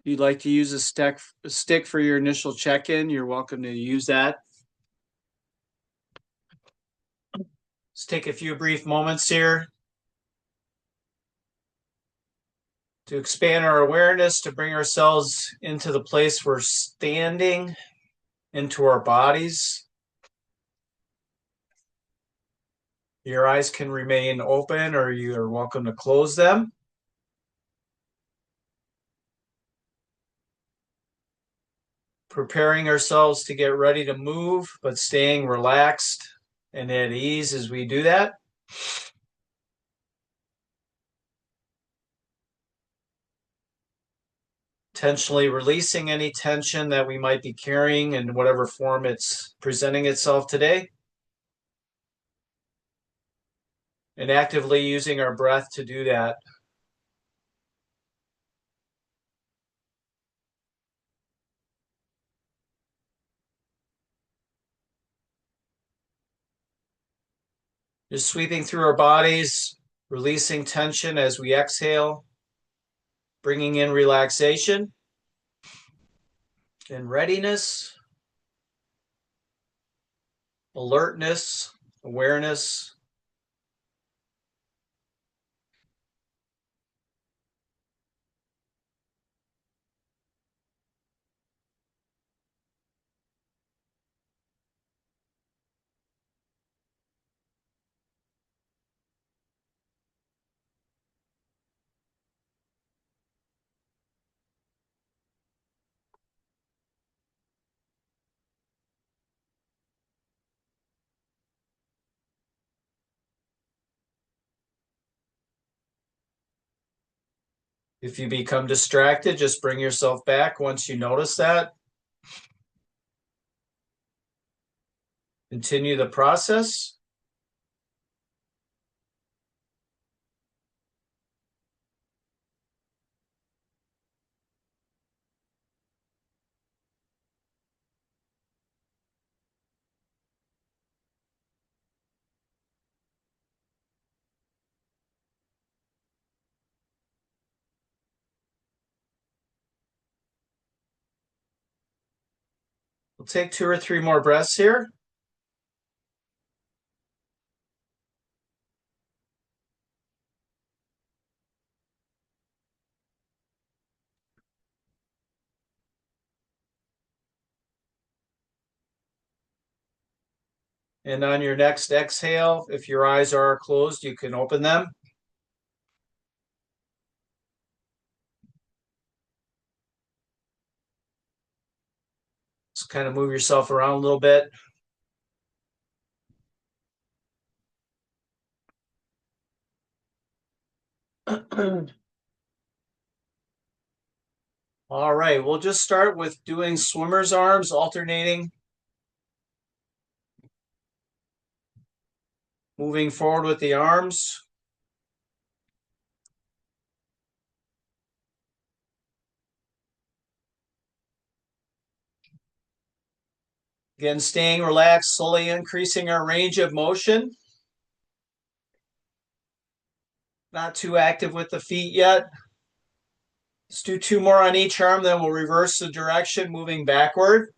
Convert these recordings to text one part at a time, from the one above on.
you'd like to use a stick for your initial check-in, you're welcome to use that. Let's take a few brief moments here to expand our awareness, to bring ourselves into the place we're standing, into our bodies. Your eyes can remain open, or you are welcome to close them. Preparing ourselves to get ready to move, but staying relaxed and at ease as we do that. Intentionally releasing any tension that we might be carrying in whatever form it's presenting itself today. And actively using our breath to do that. Just sweeping through our bodies, releasing tension as we exhale, bringing in relaxation and readiness, alertness, awareness. If you become distracted, just bring yourself back once you notice that. Continue the process. We'll take 2 or 3 more breaths here. And on your next exhale, if your eyes are closed, you can open them. Just kind of move yourself around a little bit. All right, we'll just start with doing swimmer's arms, alternating. Moving forward with the arms. Again, staying relaxed, slowly increasing our range of motion. Not too active with the feet yet. Let's do 2 more on each arm, then we'll reverse the direction, moving backward.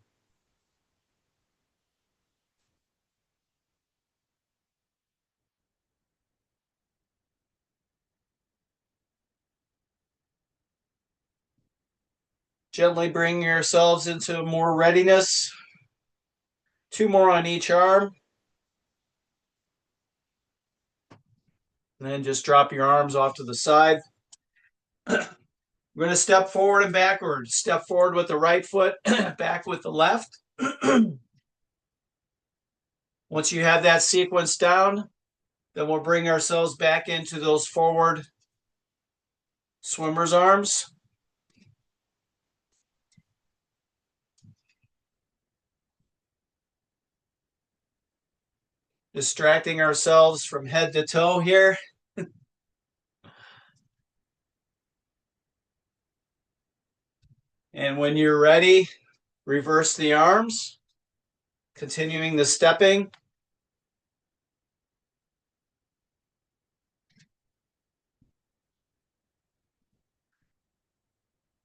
Gently bring yourselves into more readiness. 2 more on each arm. And then just drop your arms off to the side. We're going to step forward and backward. Step forward with the right foot, back with the left. Once you have that sequence down, then we'll bring ourselves back into those forward swimmer's arms. Distracting ourselves from head to toe here. And when you're ready, reverse the arms, continuing the stepping.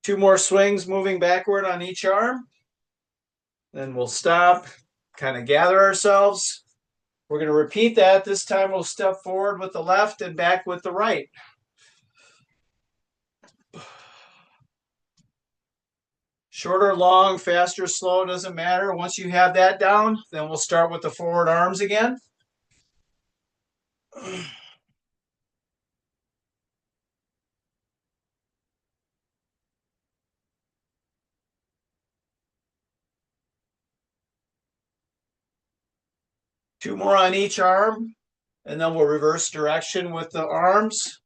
2 more swings moving backward on each arm. Then we'll stop, kind of gather ourselves. We're going to repeat that. This time we'll step forward with the left and back with the right. Shorter, long, faster, slow, doesn't matter. Once you have that down, then we'll start with the forward arms again. Two more on each arm, and then we'll reverse direction with the arms.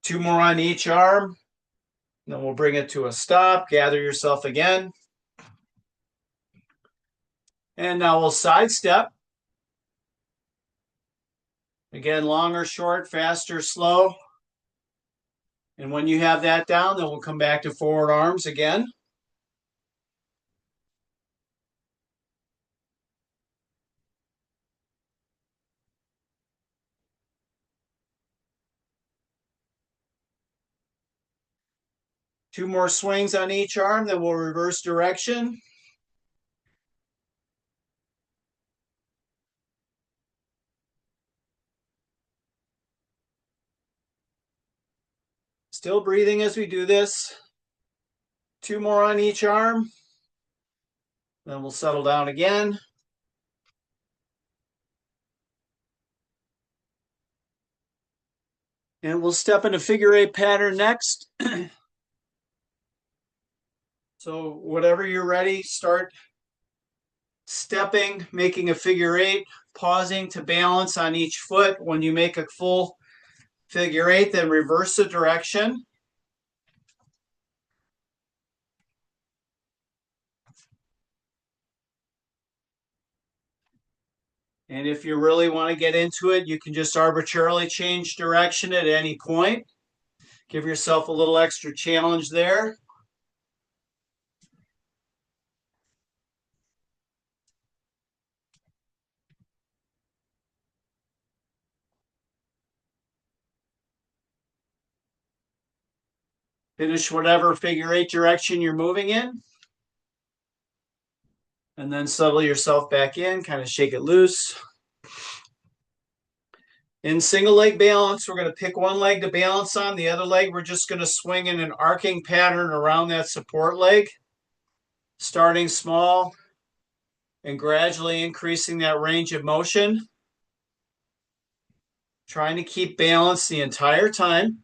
Two more on each arm. Then we'll bring it to a stop. Gather yourself again. And now we'll sidestep. Again, long or short, fast or slow. And when you have that down, then we'll come back to forward arms again. Two more swings on each arm, then we'll reverse direction. Still breathing as we do this. Two more on each arm. Then we'll settle down again. And we'll step into figure eight pattern next. So whatever you're ready, start stepping, making a figure eight, pausing to balance on each foot. When you make a full figure eight, then reverse the direction. And if you really want to get into it, you can just arbitrarily change direction at any point. Give yourself a little extra challenge there. Finish whatever figure eight direction you're moving in. And then settle yourself back in, kind of shake it loose. In single leg balance, we're going to pick one leg to balance on. The other leg, we're just going to swing in an arcing pattern around that support leg, starting small and gradually increasing that range of motion. Trying to keep balance the entire time.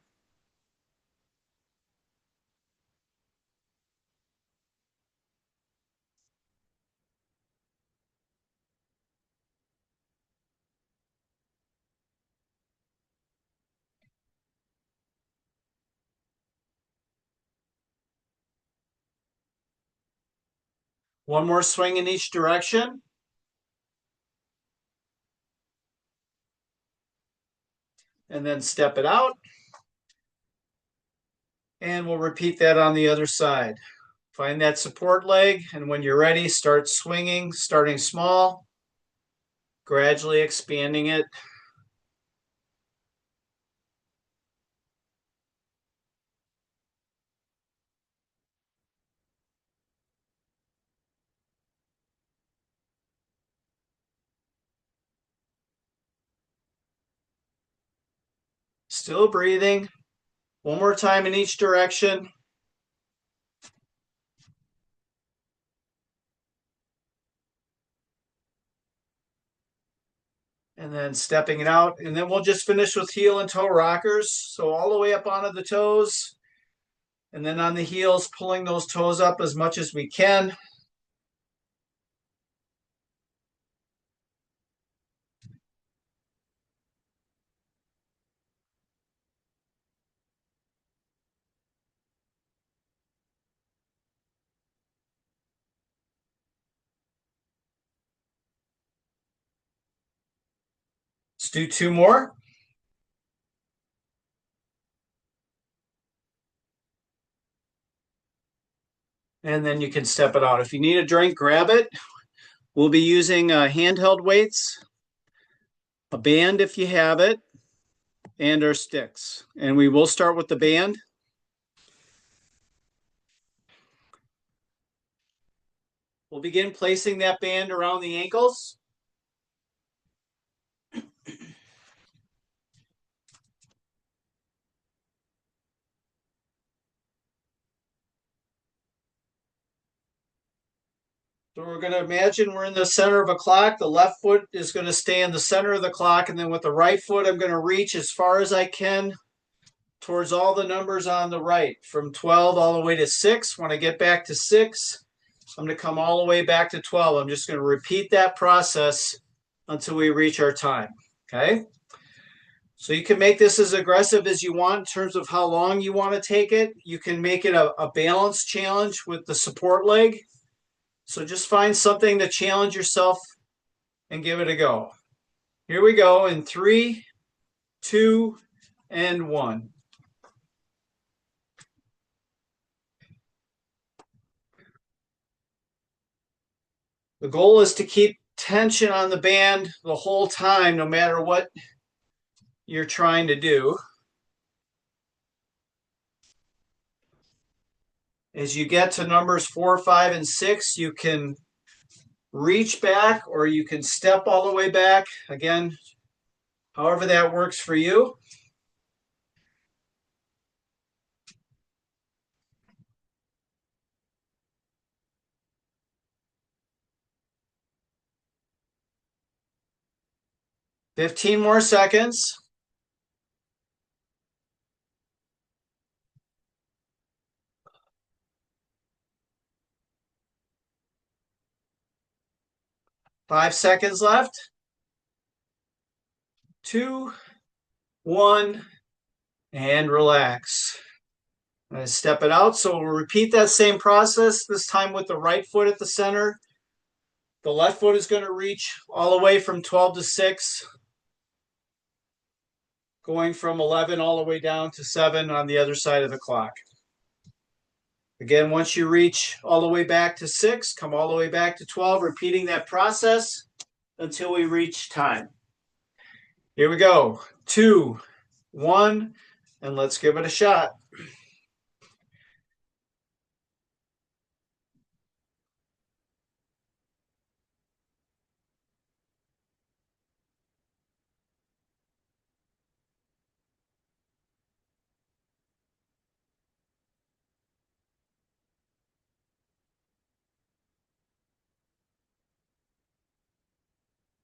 One more swing in each direction. And then step it out. And we'll repeat that on the other side. Find that support leg, and when you're ready, start swinging, starting small, gradually expanding it. Still breathing. One more time in each direction. And then stepping it out. And then we'll just finish with heel and toe rockers. So all the way up onto the toes. And then on the heels, pulling those toes up as much as we can. Let's do two more. and then you can step it out. If you need a drink, grab it. We'll be using handheld weights, a band if you have it, and our sticks. And we will start with the band. We'll begin placing that band around the ankles. So we're going to imagine we're in the center of a clock. The left foot is going to stay in the center of the clock. And then with the right foot, I'm going to reach as far as I can towards all the numbers on the right, from 12 all the way to 6. When I get back to 6, I'm going to come all the way back to 12. I'm just going to repeat that process until we reach our time. Okay? So you can make this as aggressive as you want in terms of how long you want to take it. You can make it a balance challenge with the support leg. So just find something to challenge yourself and give it a go. Here we go in 3, 2, and 1. The goal is to keep tension on the band the whole time, no matter what you're trying to do. As you get to numbers 4, 5, and 6, you can reach back or you can step all the way back. Again, however that works for you. "15 more seconds. Five seconds left. 2, 1, and relax. I'm going to step it out. So we'll repeat that same process, this time with the right foot at the center. The left foot is going to reach all the way from 12 to 6, going from 11 all the way down to 7 on the other side of the clock. Again, once you reach all the way back to 6, come all the way back to 12, repeating that process until we reach time. Here we go. 2, 1, and let's give it a shot.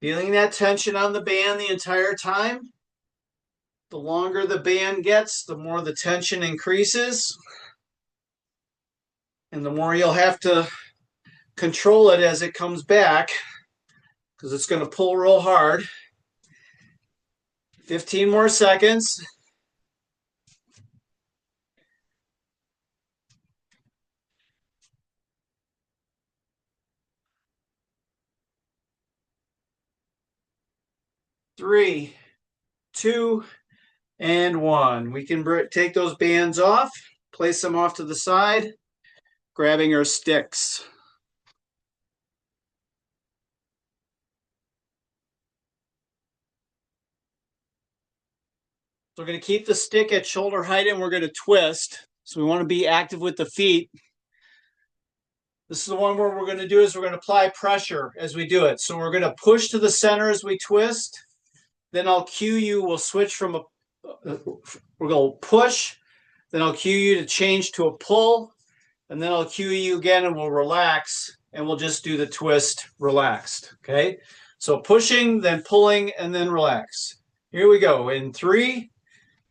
Feeling that tension on the band the entire time. The longer the band gets, the more the tension increases. And the more you'll have to control it as it comes back, because it's going to pull real hard. 15 more seconds. 3, 2, and 1. We can take those bands off, place them off to the side, grabbing our sticks. So we're going to keep the stick at shoulder height and we're going to twist. So we want to be active with the feet. This is the one where we're going to do is we're going to apply pressure as we do it. So we're going to push to the center as we twist. Then I'll cue you. We'll switch from we're going to push. Then I'll cue you to change to a pull. And then I'll cue you again and we'll relax. And we'll just do the twist relaxed. Okay. So pushing, then pulling, and then relax. Here we go. In 3,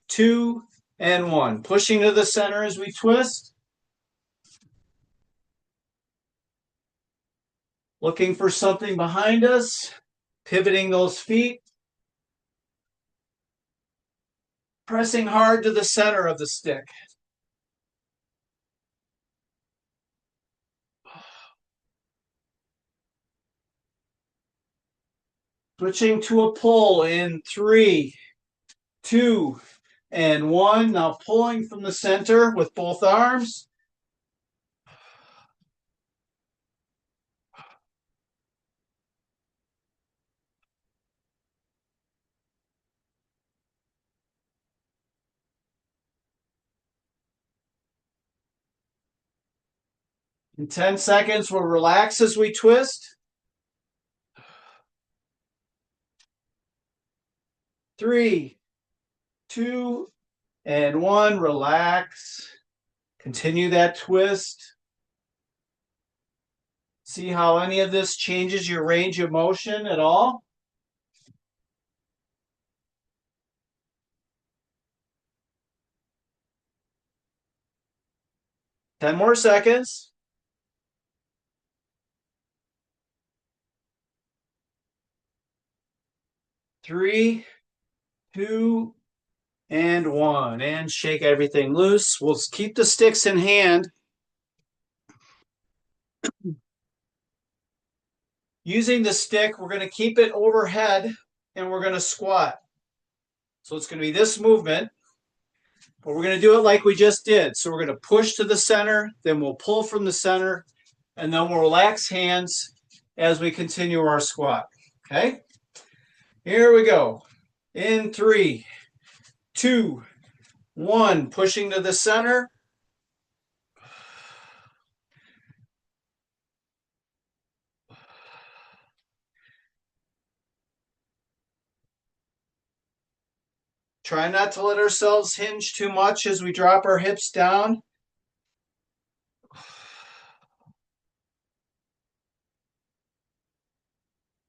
2, and 1. Pushing to the center as we twist. Looking for something behind us. Pivoting those feet. Pressing hard to the center of the stick. Switching to a pull in 3, 2, and 1. Now pulling from the center with both arms. In 10 seconds, we'll relax as we twist. 3, 2, and 1. Relax. Continue that twist. See how any of this changes your range of motion at all? Ten more seconds. 3, 2, and 1. And shake everything loose. We'll keep the sticks in hand. Using the stick, we're going to keep it overhead and we're going to squat. So it's going to be this movement, but we're going to do it like we just did. So we're going to push to the center, then we'll pull from the center, and then we'll relax hands as we continue our squat. Okay? Here we go. In 3, 2, 1. Pushing to the center. Try not to let ourselves hinge too much as we drop our hips down.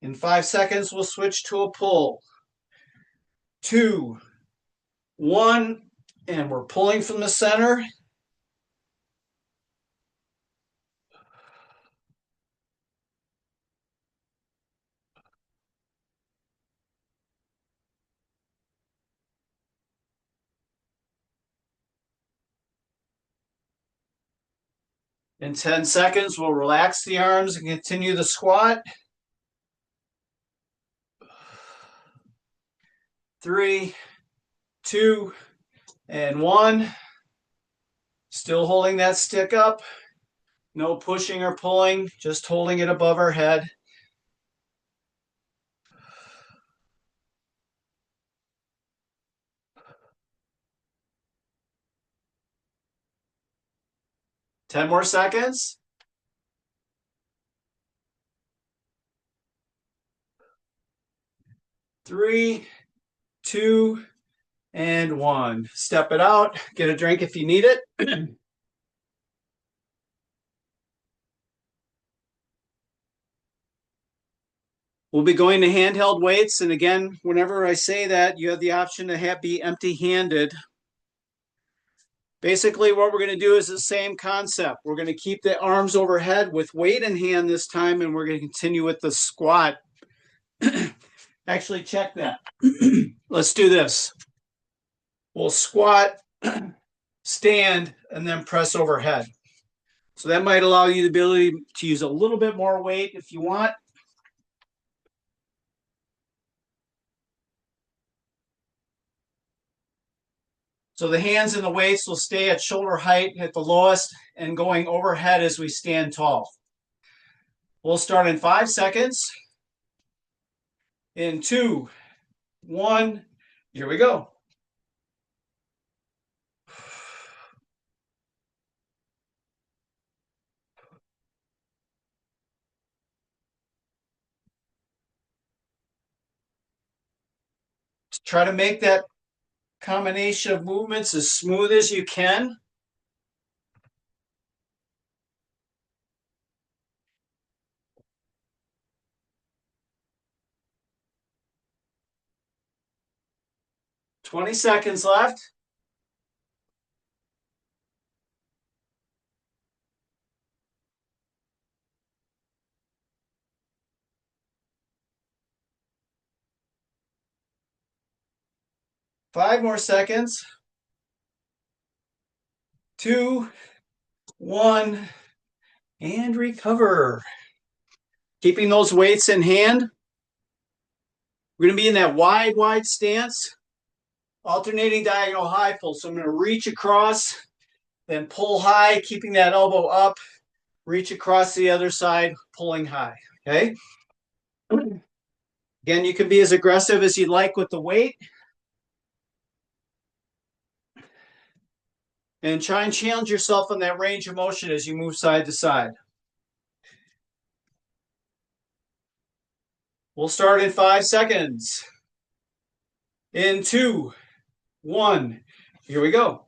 In 5 seconds, we'll switch to a pull. 2, 1, and we're pulling from the center. In 10 seconds, we'll relax the arms and continue the squat. 3, 2, and 1. Still holding that stick up. No pushing or pulling, just holding it above our head. Ten more seconds. Three, 2, and 1. Step it out. Get a drink if you need it. We'll be going to handheld weights. And again, whenever I say that, you have the option to be empty-handed. Basically, what we're going to do is the same concept. We're going to keep the arms overhead with weight in hand this time, and we're going to continue with the squat. Actually, check that. Let's do this. We'll squat, stand, and then press overhead. So that might allow you the ability to use a little bit more weight if you want. So the hands and the weights will stay at shoulder height at the lowest and going overhead as we stand tall. We'll start in 5 seconds. In 2, 1, here we go. Try to make that combination of movements as smooth as you can. "20 seconds left. Five more seconds. 2, 1, and recover. Keeping those weights in hand. We're going to be in that wide stance, alternating diagonal high pull. So I'm going to reach across, then pull high, keeping that elbow up, reach across the other side, pulling high. Okay. Again, you can be as aggressive as you'd like with the weight. And try and challenge yourself on that range of motion as you move side to side. We'll start in 5 seconds. In 2, 1, here we go.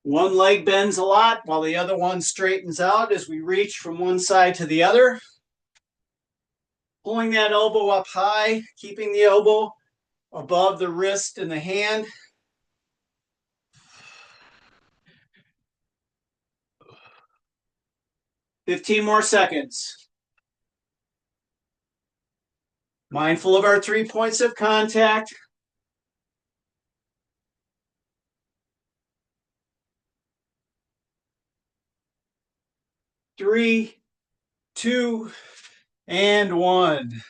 One leg bends a lot while the other one straightens out as we reach from one side to the other. Pulling that elbow up high, keeping the elbow above the wrist and the hand. "15 more seconds. Mindful of our 3 points of contact. Three, 2, and 1.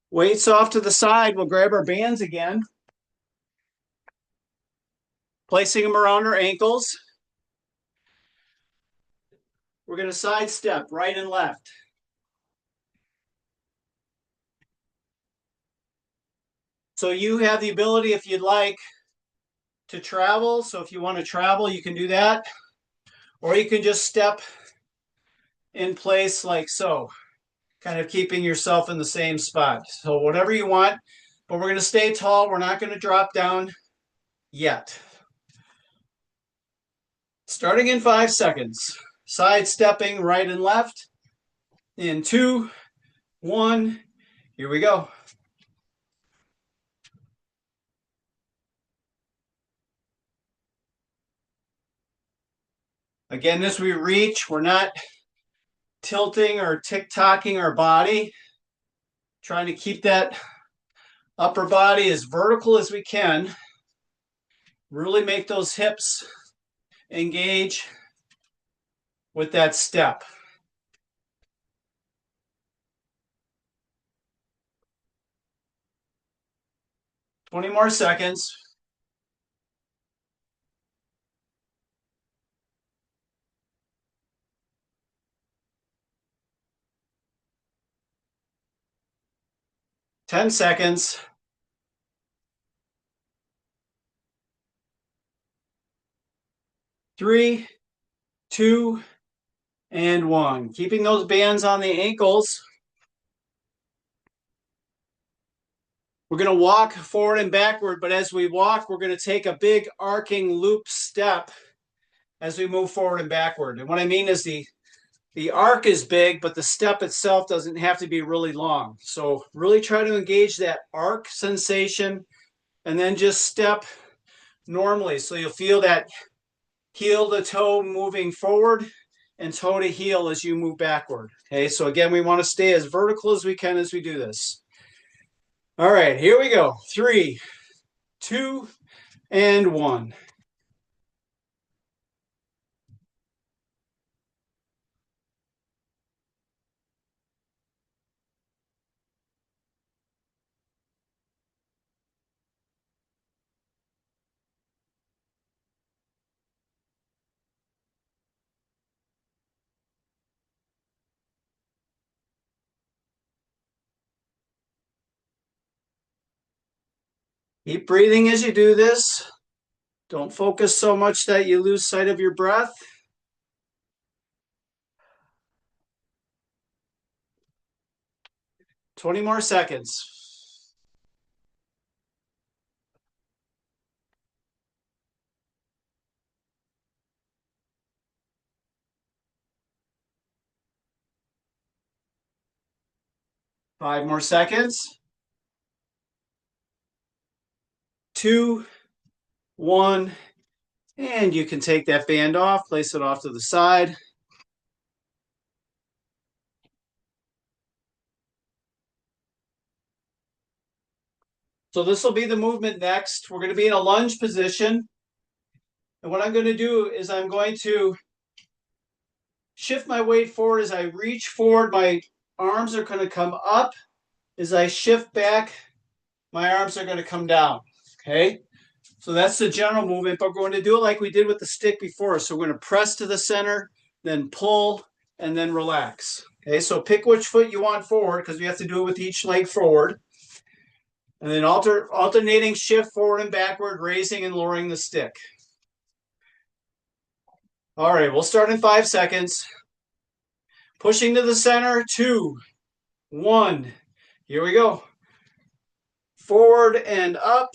Weights off to the side. We'll grab our bands again, placing them around our ankles. We're going to sidestep right and left. So you have the ability, if you'd like, to travel. So if you want to travel, you can do that. Or you can just step in place like so, kind of keeping yourself in the same spot. So whatever you want, but we're going to stay tall. We're not going to drop down yet. Starting in 5 seconds. Sidestepping right and left. In 2, 1, here we go. Again, as we reach, we're not tilting or tick-tocking our body. Trying to keep that upper body as vertical as we can. Really make those hips engage with that step. "20 more seconds. "10 seconds. Three, 2, and 1. Keeping those bands on the ankles. We're going to walk forward and backward, but as we walk, we're going to take a big arcing loop step as we move forward and backward. And what I mean is the arc is big, but the step itself doesn't have to be really long. So really try to engage that arc sensation and then just step normally. So you'll feel that heel to toe moving forward and toe to heel as you move backward. Okay, so again, we want to stay as vertical as we can as we do this. All right, here we go. 3, 2, and 1. Keep breathing as you do this. Don't focus so much that you lose sight of your breath. "20 more seconds. Five more seconds. 2, 1, and you can take that band off, place it off to the side. So this will be the movement next. We're going to be in a lunge position. And what I'm going to do is I'm going to shift my weight forward as I reach forward. My arms are going to come up. As I shift back, my arms are going to come down. Okay? So that's the general movement, but we're going to do it like we did with the stick before. So we're going to press to the center, then pull, and then relax. Okay, so pick which foot you want forward because we have to do it with each leg forward. And then alternating shift forward and backward, raising and lowering the stick. All right, we'll start in 5 seconds. Pushing to the center, 2, 1. Here we go. Forward and up,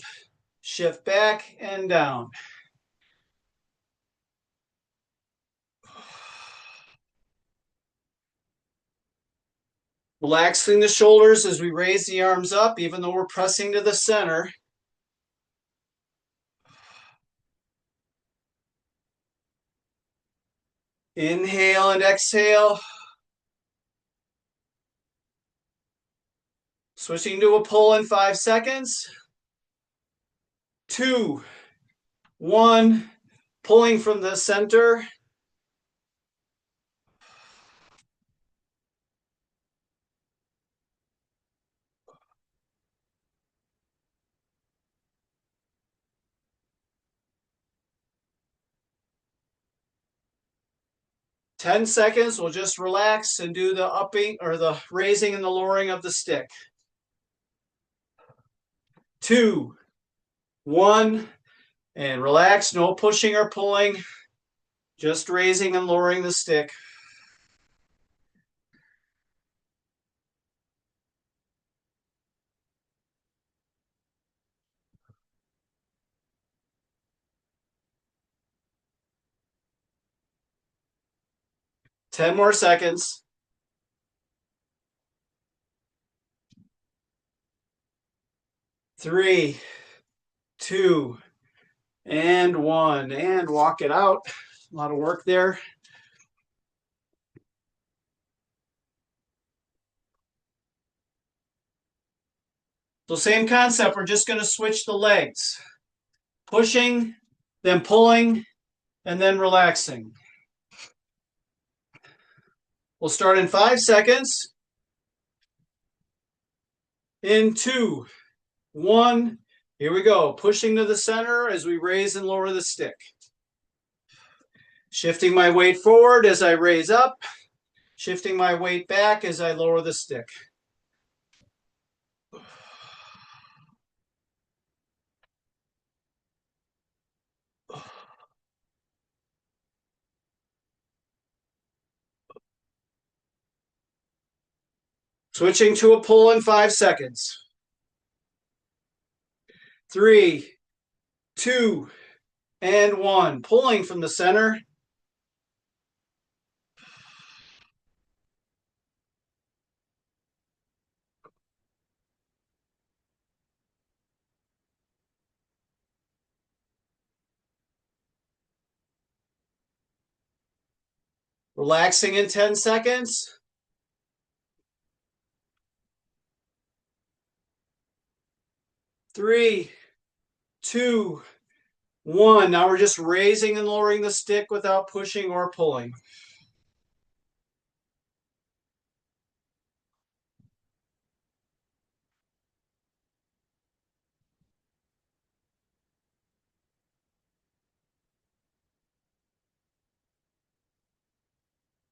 shift back and down. Relaxing the shoulders as we raise the arms up, even though we're pressing to the center. Inhale and exhale. Switching to a pull in 5 seconds. 2, 1. Pulling from the center. Ten seconds, we'll just relax and do the upping or the raising and the lowering of the stick. 2, 1, and relax, no pushing or pulling, just raising and lowering the stick. Ten more seconds. 3, 2, and 1, and walk it out. A lot of work there. So same concept, we're just going to switch the legs. Pushing, then pulling, and then relaxing. We'll start in 5 seconds. In 2, 1. Here we go. Pushing to the center as we raise and lower the stick. Shifting my weight forward as I raise up. Shifting my weight back as I lower the stick. Switching to a pull in 5 seconds. 3, 2, and 1. Pulling from the center. Relaxing in 10 seconds. 3, 2, 1. Now we're just raising and lowering the stick without pushing or pulling.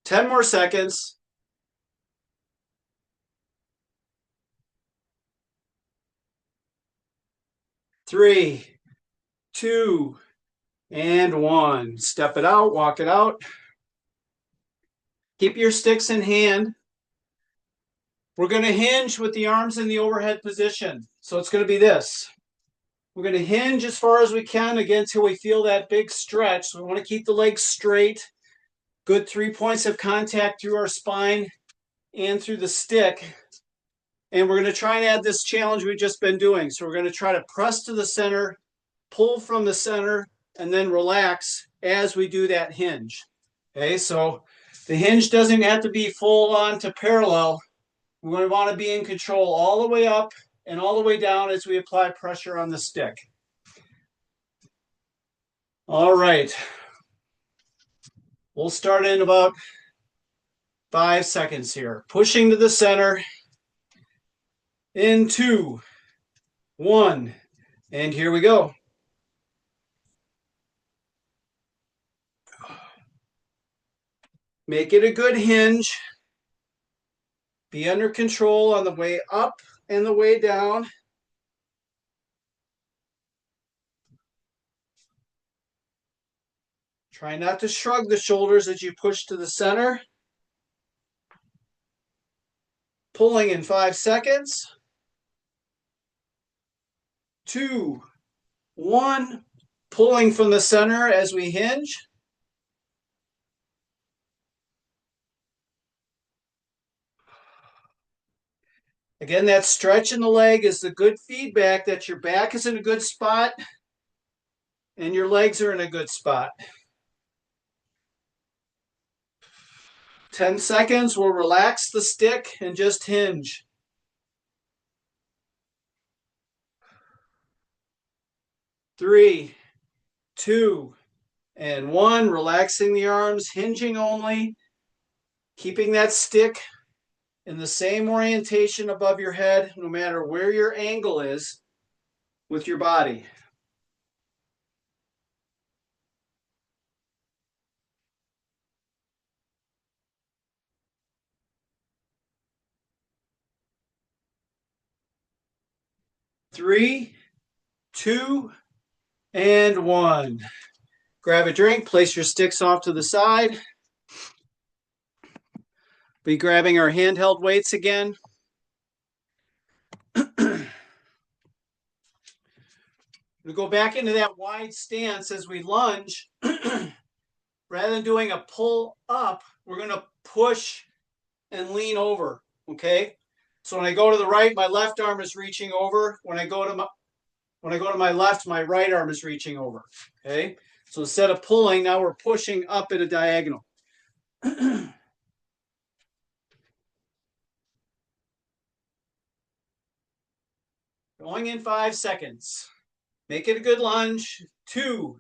Ten more seconds. 3, 2, and 1. Step it out, walk it out. Keep your sticks in hand. We're going to hinge with the arms in the overhead position. So it's going to be this. We're going to hinge as far as we can, again, until we feel that big stretch. So we want to keep the legs straight. Good 3 points of contact through our spine and through the stick. And we're going to try and add this challenge we've just been doing. So we're going to try to press to the center, pull from the center, and then relax as we do that hinge. Okay, so the hinge doesn't have to be full on to parallel. We're going to want to be in control all the way up and all the way down as we apply pressure on the stick. All right. We'll start in about 5 seconds here. Pushing to the center. In 2, 1, and here we go. Make it a good hinge. Be under control on the way up and the way down. Try not to shrug the shoulders as you push to the center. Pulling in 5 seconds. 2, 1. Pulling from the center as we hinge. Again, that stretch in the leg is the good feedback that your back is in a good spot and your legs are in a good spot. 10 seconds, we'll relax the stick and just hinge. 3, 2, and 1. Relaxing the arms, hinging only, keeping that stick in the same orientation above your head, no matter where your angle is with your body. Three, 2, and 1. Grab a drink, place your sticks off to the side. Be grabbing our handheld weights again. We go back into that wide stance as we lunge. Rather than doing a pull up, we're going to push and lean over. Okay. So when I go to the right, my left arm is reaching over. When I go to my left, my right arm is reaching over. Okay. So instead of pulling, now we're pushing up at a diagonal. Going in 5 seconds. Make it a good lunge. 2,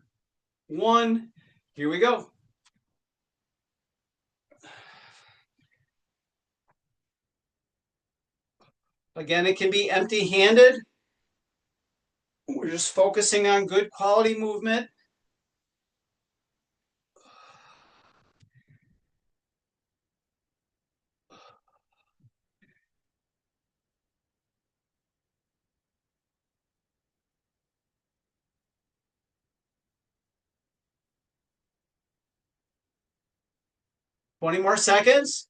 1. Here we go. Again, it can be empty-handed. We're just focusing on good quality movement. Twenty more seconds.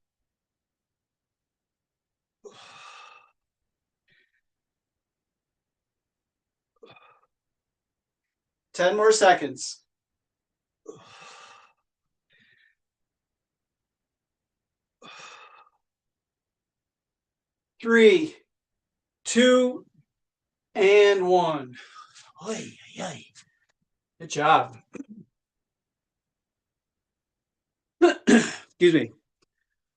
10 more seconds. 3, 2, and 1. Oy, oy. Good job. Excuse me.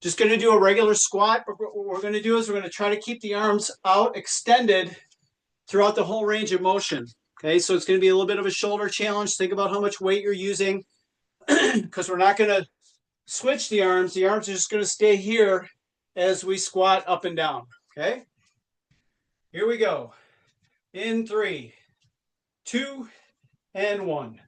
Just going to do a regular squat. What we're going to do is we're going to try to keep the arms out extended throughout the whole range of motion. Okay, so it's going to be a little bit of a shoulder challenge. Think about how much weight you're using because we're not going to switch the arms. The arms are just going to stay here as we squat up and down. Okay, here we go. In 3, 2, and 1.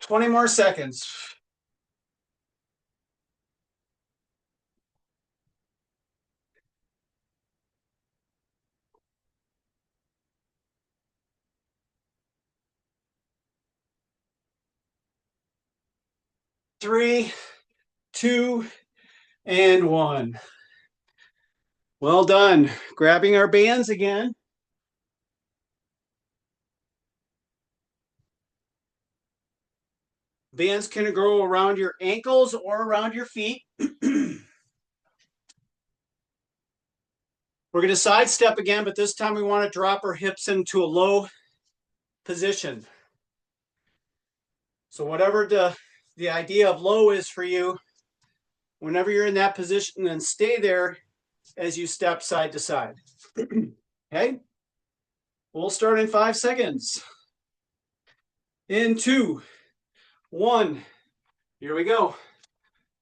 Twenty more seconds. 3, 2, and 1. Well done. Grabbing our bands again. Bands can go around your ankles or around your feet. We're going to sidestep again, but this time we want to drop our hips into a low position. So whatever the idea of low is for you, Whenever you're in that position, then stay there as you step side to side. Okay? We'll start in 5 seconds. In 2, 1. Here we go.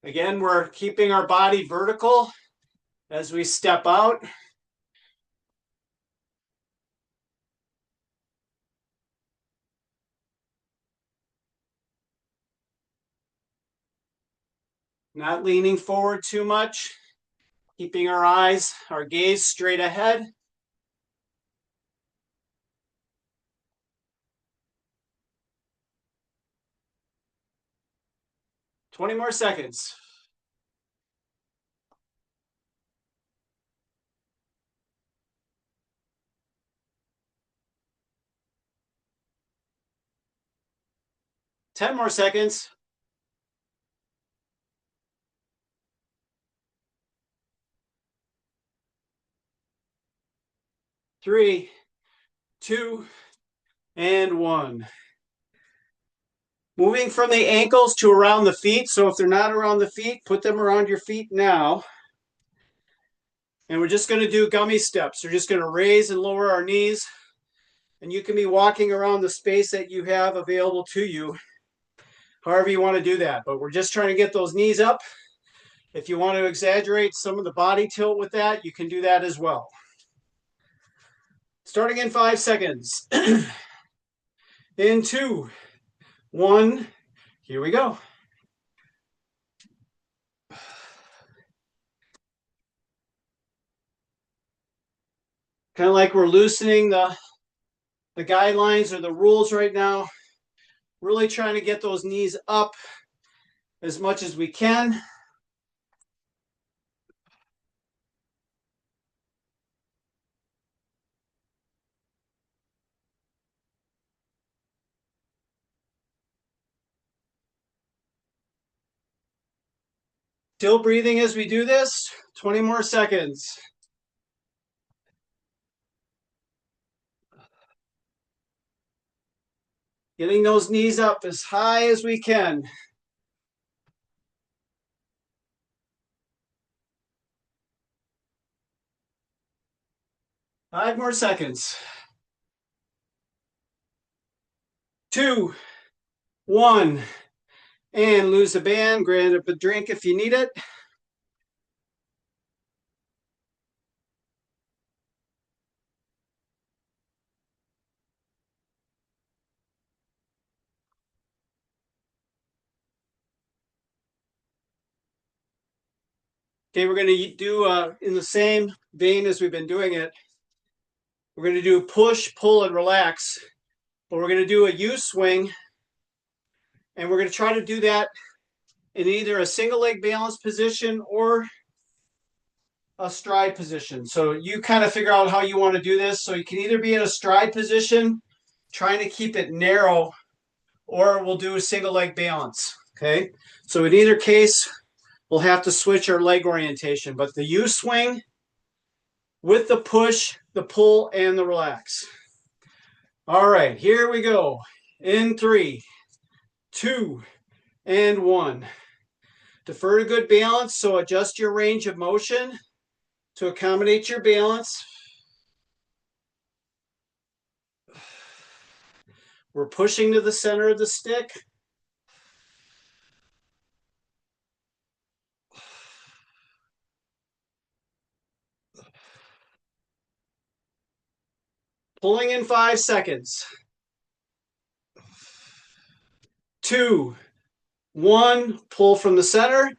Again, we're keeping our body vertical as we step out. Not leaning forward too much. Keeping our gaze straight ahead. Twenty more seconds. Ten more seconds. 3, 2, and 1. Moving from the ankles to around the feet. So if they're not around the feet, put them around your feet now. And we're just going to do gummy steps. We're just going to raise and lower our knees. And you can be walking around the space that you have available to you, however you want to do that. But we're just trying to get those knees up. If you want to exaggerate some of the body tilt with that, you can do that as well. Starting in 5 seconds. In 2, 1, here we go. Kind of like we're loosening the guidelines or the rules right now. Really trying to get those knees up as much as we can. Still breathing as we do this. 20 more seconds. Getting those knees up as high as we can. Five more seconds. 2, 1, and lose the band. Grab up a drink if you need it. Okay, we're going to do in the same vein as we've been doing it. We're going to do push, pull, and relax. But we're going to do a U swing. And we're going to try to do that in either a single leg balance position or a stride position. So you kind of figure out how you want to do this. So you can either be in a stride position, trying to keep it narrow, or we'll do a single leg balance. Okay. So in either case, we'll have to switch our leg orientation, but the U swing with the push, the pull, and the relax. All right, here we go. In 3, 2, and 1. Defer to good balance, so adjust your range of motion to accommodate your balance. We're pushing to the center of the stick. Pulling in 5 seconds. 2, 1, pull from the center.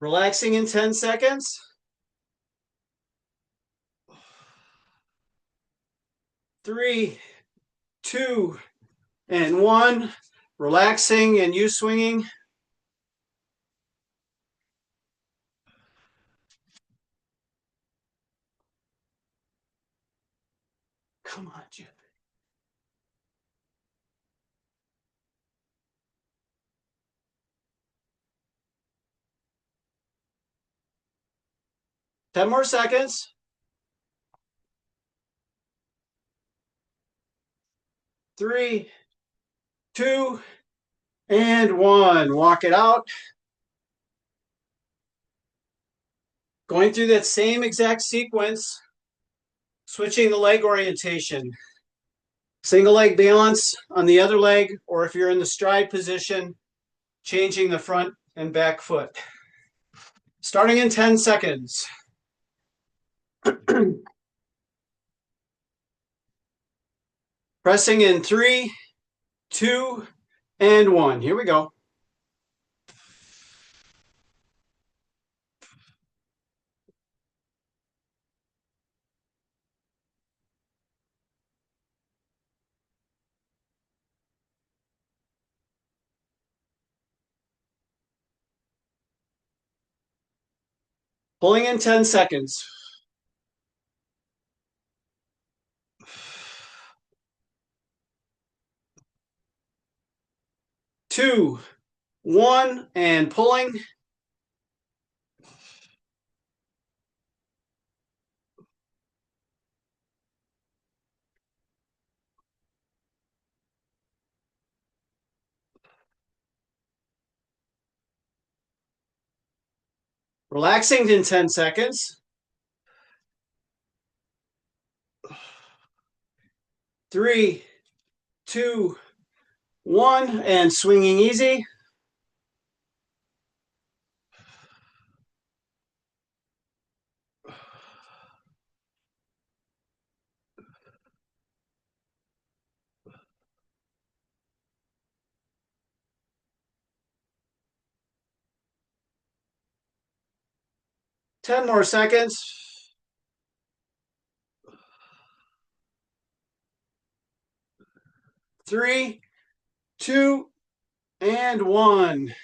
Relaxing in 10 seconds. 3, 2, and 1. Relaxing and U swinging. Come on, Jim. 10 more seconds. 3, 2, and 1. Walk it out. Going through that same exact sequence, switching the leg orientation. Single leg balance on the other leg, or if you're in the stride position, changing the front and back foot. Starting in 10 seconds. Pressing in 3, 2, and 1. Here we go. Pulling in 10 seconds. 2, 1, and pulling. Relaxing in 10 seconds. 3, 2, 1, and swinging easy. Ten more seconds. 3, 2, and 1.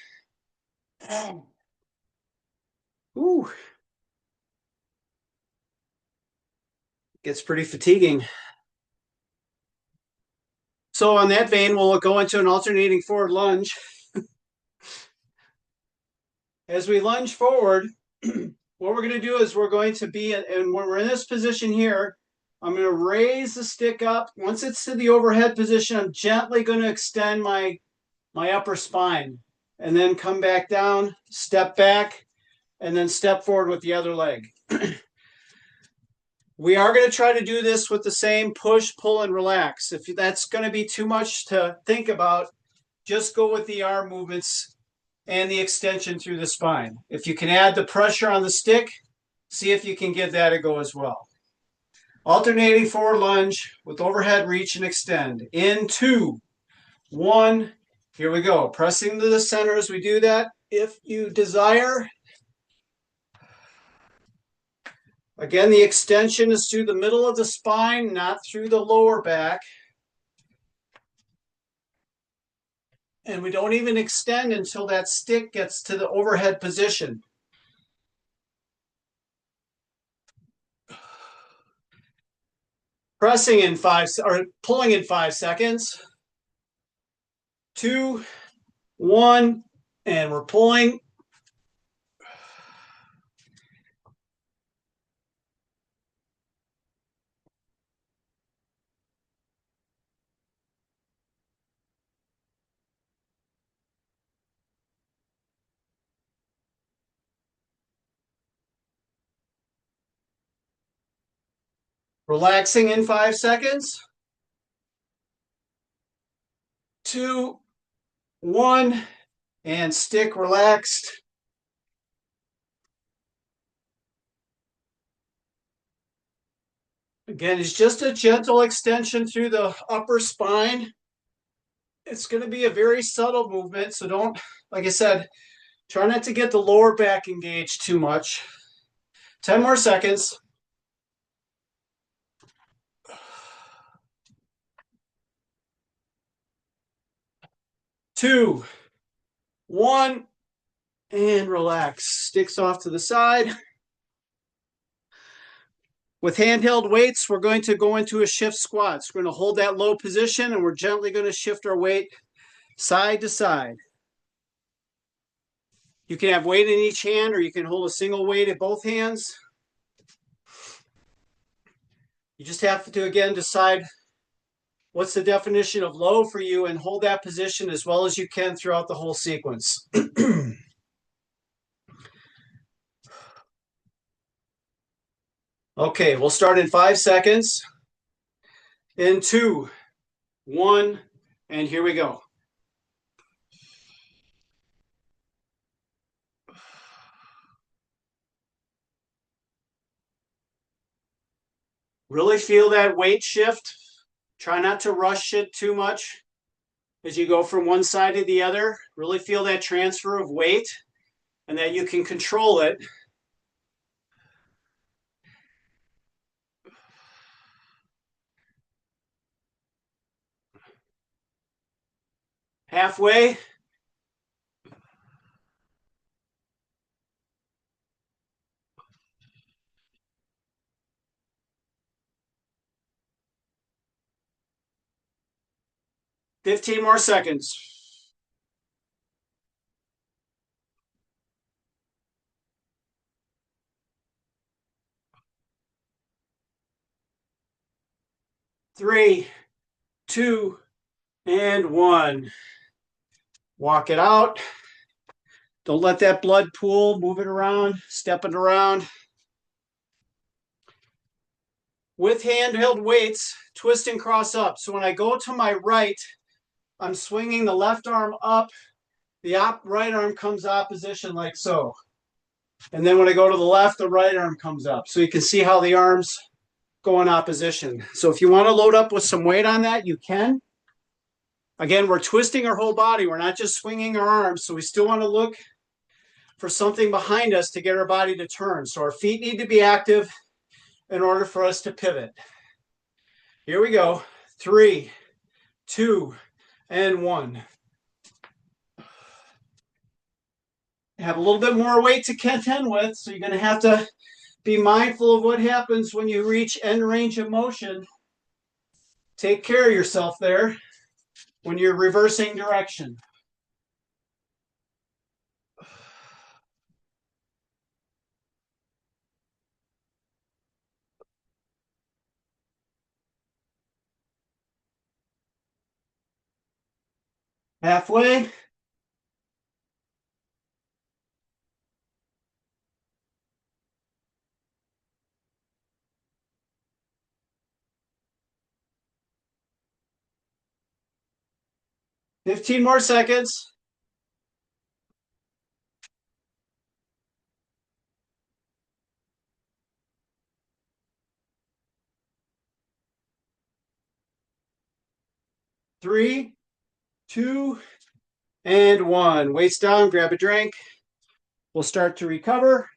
Ooh. Gets pretty fatiguing. So on that vein, we'll go into an alternating forward lunge. As we lunge forward, what we're going to do is we're going to be, and when we're in this position here, I'm going to raise the stick up. Once it's to the overhead position, I'm gently going to extend my upper spine and then come back down, step back, and then step forward with the other leg. We are going to try to do this with the same push, pull, and relax. If that's going to be too much to think about, just go with the arm movements and the extension through the spine. If you can add the pressure on the stick, see if you can give that a go as well. Alternating forward lunge with overhead reach and extend. In 2, 1, here we go. Pressing to the center as we do that, if you desire. Again, the extension is through the middle of the spine, not through the lower back. And we don't even extend until that stick gets to the overhead position. Pressing in 5, or pulling in 5 seconds. 2, 1, and we're pulling. Relaxing in 5 seconds. 2, 1, and stick relaxed. Again, it's just a gentle extension through the upper spine. It's going to be a very subtle movement, so don't, like I said, try not to get the lower back engaged too much. 10 more seconds. 2, 1, and relax. Sticks off to the side. With handheld weights, we're going to go into a shift squats. We're going to hold that low position, and we're gently going to shift our weight side to side. You can have weight in each hand, or you can hold a single weight in both hands. You just have to, again, decide what's the definition of low for you and hold that position as well as you can throughout the whole sequence. Okay, we'll start in 5 seconds. In 2, 1, and here we go. Really feel that weight shift. Try not to rush it too much as you go from one side to the other. Really feel that transfer of weight and that you can control it. Halfway. $15 more seconds. Three, 2, and 1. Walk it out. Don't let that blood pool. Move it around, step it around. With handheld weights, twist and cross up. So when I go to my right, I'm swinging the left arm up. The right arm comes opposition like so. And then when I go to the left, the right arm comes up. So you can see how the arms go in opposition. So if you want to load up with some weight on that, you can. Again, we're twisting our whole body. We're not just swinging our arms. So we still want to look for something behind us to get our body to turn. So our feet need to be active in order for us to pivot. Here we go. 3, 2, and 1. Have a little bit more weight to contend with, so you're going to have to be mindful of what happens when you reach end range of motion. Take care of yourself there when you're reversing direction. Halfway. $15 more seconds. Three, 2, and 1. Weights down, grab a drink. We'll start to recover.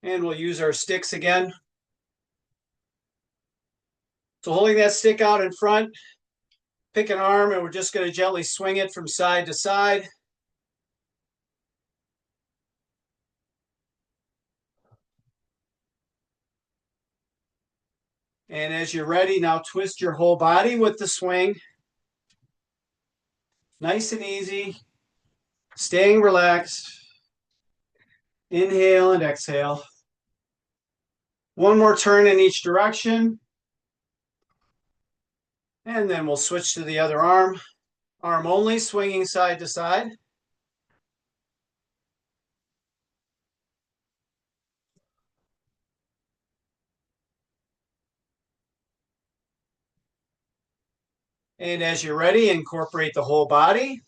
And we'll use our sticks again. So holding that stick out in front, pick an arm, and we're just going to gently swing it from side to side. And as you're ready, now twist your whole body with the swing. Nice and easy. Staying relaxed. Inhale and exhale. One more turn in each direction. And then we'll switch to the other arm. Arm only, swinging side to side. And as you're ready, incorporate the whole body.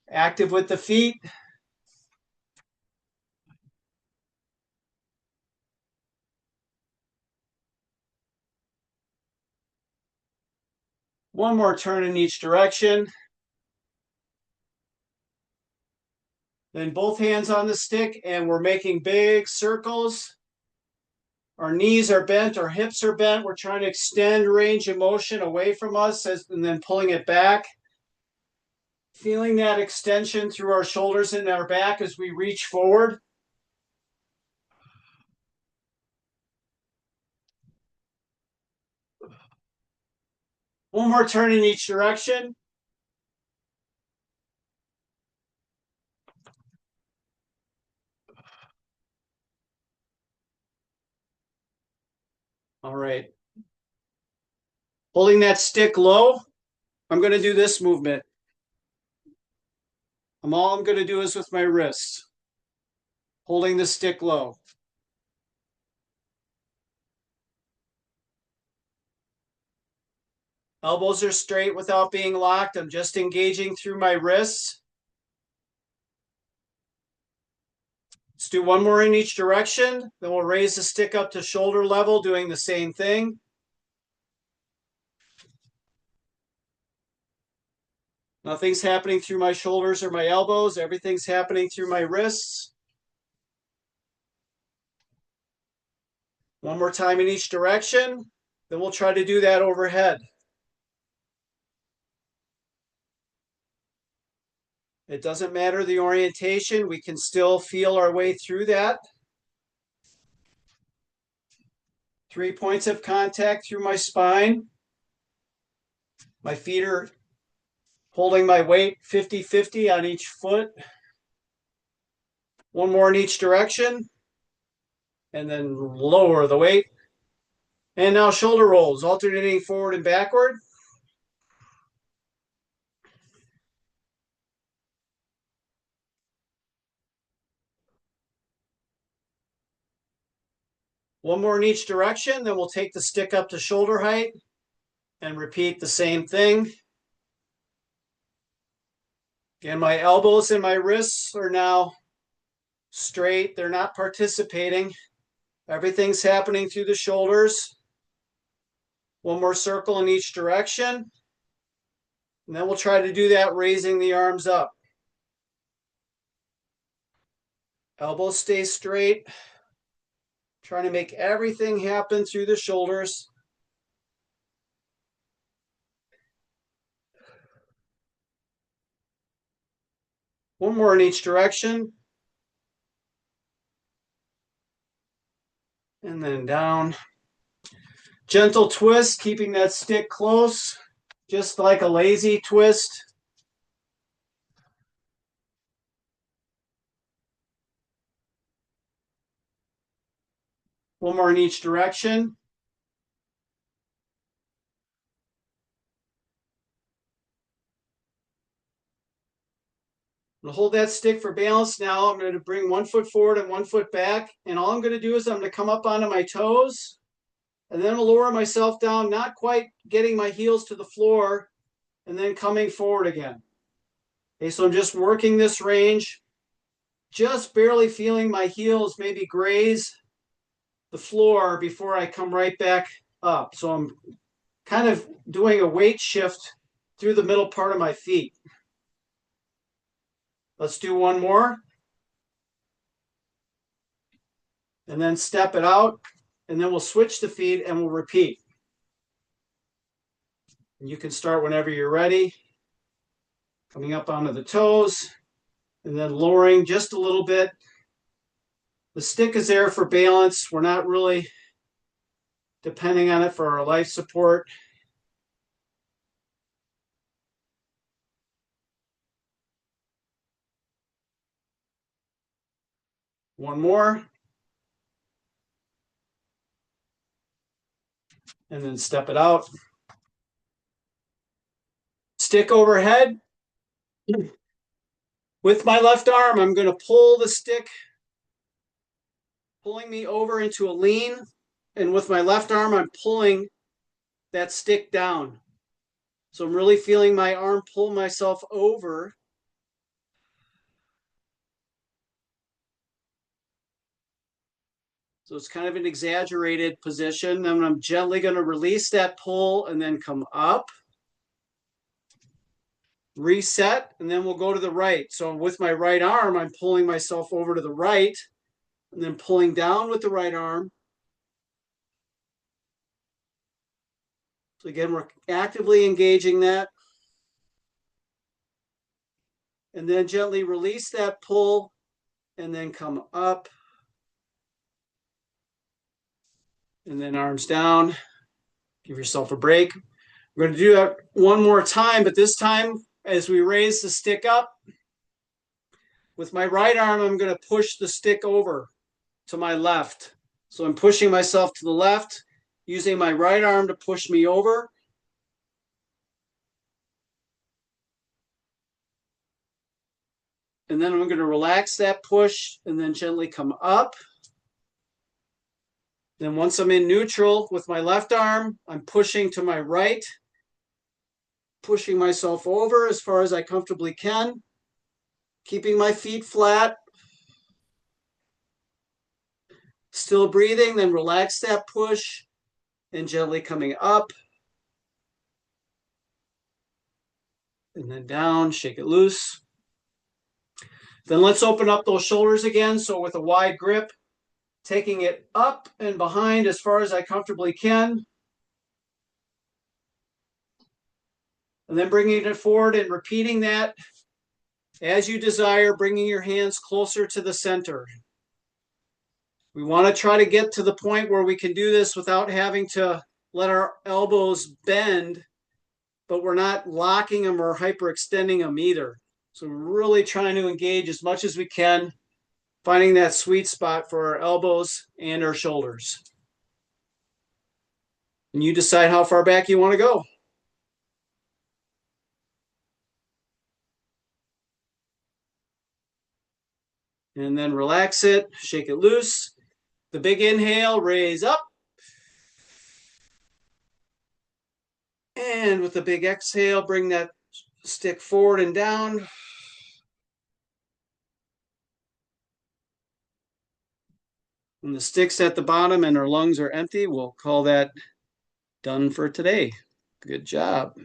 Active with the feet. One more turn in each direction. Then both hands on the stick, and we're making big circles. Our knees are bent, our hips are bent. We're trying to extend range of motion away from us and then pulling it back. Feeling that extension through our shoulders and our back as we reach forward. One more turn in each direction. All right. Holding that stick low, I'm going to do this movement. All I'm going to do is with my wrists, holding the stick low. Elbows are straight without being locked. I'm just engaging through my wrists. Let's do one more in each direction. Then we'll raise the stick up to shoulder level, doing the same thing. Nothing's happening through my shoulders or my elbows. Everything's happening through my wrists. One more time in each direction. Then we'll try to do that overhead. It doesn't matter the orientation. We can still feel our way through that. 3 points of contact through my spine. My feet are holding my weight 50-50 on each foot. One more in each direction. And then lower the weight. And now shoulder rolls, alternating forward and backward. One more in each direction. Then we'll take the stick up to shoulder height and repeat the same thing. Again, my elbows and my wrists are now straight. They're not participating. Everything's happening through the shoulders. One more circle in each direction. And then we'll try to do that raising the arms up. Elbows stay straight. Trying to make everything happen through the shoulders. One more in each direction. And then down. Gentle twist, keeping that stick close, just like a lazy twist. One more in each direction. I'm going to hold that stick for balance now. I'm going to bring 1 foot forward and 1 foot back. And all I'm going to do is I'm going to come up onto my toes. And then I'll lower myself down, not quite getting my heels to the floor, and then coming forward again. Okay, so I'm just working this range, just barely feeling my heels maybe graze the floor before I come right back up. So I'm kind of doing a weight shift through the middle part of my feet. Let's do one more. And then step it out. And then we'll switch the feet and we'll repeat. And you can start whenever you're ready. Coming up onto the toes. And then lowering just a little bit. The stick is there for balance. We're not really depending on it for our life support. One more. And then step it out. Stick overhead. With my left arm, I'm going to pull the stick, pulling me over into a lean. And with my left arm, I'm pulling that stick down. So I'm really feeling my arm pull myself over. So it's kind of an exaggerated position. Then I'm gently going to release that pull and then come up. Reset, and then we'll go to the right. So with my right arm, I'm pulling myself over to the right, and then pulling down with the right arm. So again, we're actively engaging that. And then gently release that pull, and then come up. And then arms down. Give yourself a break. We're going to do that one more time, but this time as we raise the stick up, with my right arm, I'm going to push the stick over to my left. So I'm pushing myself to the left, using my right arm to push me over. And then I'm going to relax that push and then gently come up. Then once I'm in neutral with my left arm, I'm pushing to my right, pushing myself over as far as I comfortably can, keeping my feet flat. Still breathing, then relax that push and gently coming up. And then down, shake it loose. Then let's open up those shoulders again. So with a wide grip, taking it up and behind as far as I comfortably can. And then bringing it forward and repeating that as you desire, bringing your hands closer to the center. We want to try to get to the point where we can do this without having to let our elbows bend, but we're not locking them or hyperextending them either. So we're really trying to engage as much as we can, finding that sweet spot for our elbows and our shoulders. And you decide how far back you want to go. And then relax it, shake it loose. The big inhale, raise up. And with the big exhale, bring that stick forward and down. When the stick's at the bottom and our lungs are empty, we'll call that done for today. Good job.